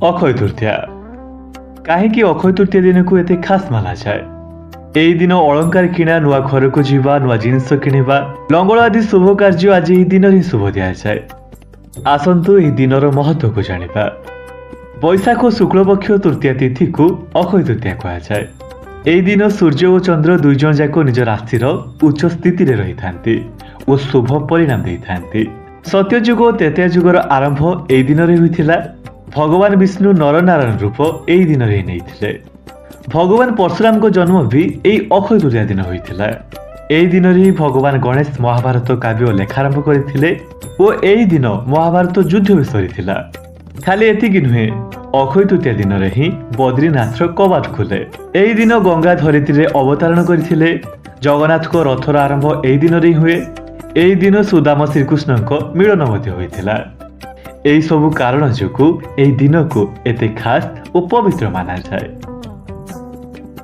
ଅକ୍ଷୟ ତୃତୀୟା। କାହିଁକି ଅକ୍ଷୟ ତୃତୀୟା ଦିନକୁ ଏତେ ଖାସ୍ ମାନାଯାଏ? ଏହି ଦିନ ଅଳଙ୍କାର କିଣା, ନୂଆ ଘରକୁ ଯିବା, ନୂଆ ଜିନିଷ କିଣିବା, ଲଙ୍ଗଳ ଆଦି ଶୁଭ କାର୍ଯ୍ୟ ଆଜି ଏହି ଦିନରେ ହିଁ ଶୁଭ ଦିଆଯାଏ। ଆସନ୍ତୁ ଏହି ଦିନର ମହତ୍ତ୍ୱକୁ ଜାଣିବା। ବୈଶାଖ ଶୁକ୍ଳପକ୍ଷ ତୃତୀୟା ତିଥିକୁ ଅକ୍ଷୟ ତୃତୀୟା କୁହାଯାଏ। ଏହି ଦିନ ସୂର୍ଯ୍ୟ ଓ ଚନ୍ଦ୍ର ଦୁଇ ଜଣ ଯାକ ନିଜ ରାଶିର ଉଚ୍ଚ ସ୍ଥିତିରେ ରହିଥାନ୍ତି ଓ ଶୁଭ ପରିଣାମ ଦେଇଥାନ୍ତି। ସତ୍ୟଯୁଗ ଓ ତ୍ରେତୟା ଯୁଗର ଆରମ୍ଭ ଏହି ଦିନରେ ହୋଇଥିଲା। ଭଗବାନ ବିଷ୍ଣୁ ନରନାରାୟଣ ରୂପ ଏହି ଦିନରେ ହିଁ ନେଇଥିଲେ। ଭଗବାନ ପରଶୁରାମଙ୍କ ଜନ୍ମ ବି ଏହି ଅକ୍ଷୟ ତୃତୀୟା ଦିନ ହୋଇଥିଲା। ଏହି ଦିନରେ ହିଁ ଭଗବାନ ଗଣେଶ ମହାଭାରତ କାବ୍ୟ ଲେଖା ଆରମ୍ଭ କରିଥିଲେ ଓ ଏହି ଦିନ ମହାଭାରତ ଯୁଦ୍ଧ ବି ସରିଥିଲା। ଖାଲି ଏତିକି ନୁହେଁ, ଅକ୍ଷୟ ତୃତୀୟା ଦିନରେ ହିଁ ବଦ୍ରୀନାଥର କବାଟ ଖୋଲେ। ଏହି ଦିନ ଗଙ୍ଗା ଧରିତ୍ରୀରେ ଅବତାରଣ କରିଥିଲେ। ଜଗନ୍ନାଥଙ୍କ ରଥର ଆରମ୍ଭ ଏହି ଦିନରେ ହିଁ ହୁଏ। ଏହି ଦିନ ସୁଦାମ ଶ୍ରୀକୃଷ୍ଣଙ୍କ ମିଳନ ମଧ୍ୟ ହୋଇଥିଲା। ଏହି ସବୁ କାରଣ ଯୋଗୁଁ ଏହି ଦିନକୁ ଏତେ ଖାସ୍ ଓ ପବିତ୍ର ମାନାଯାଏ।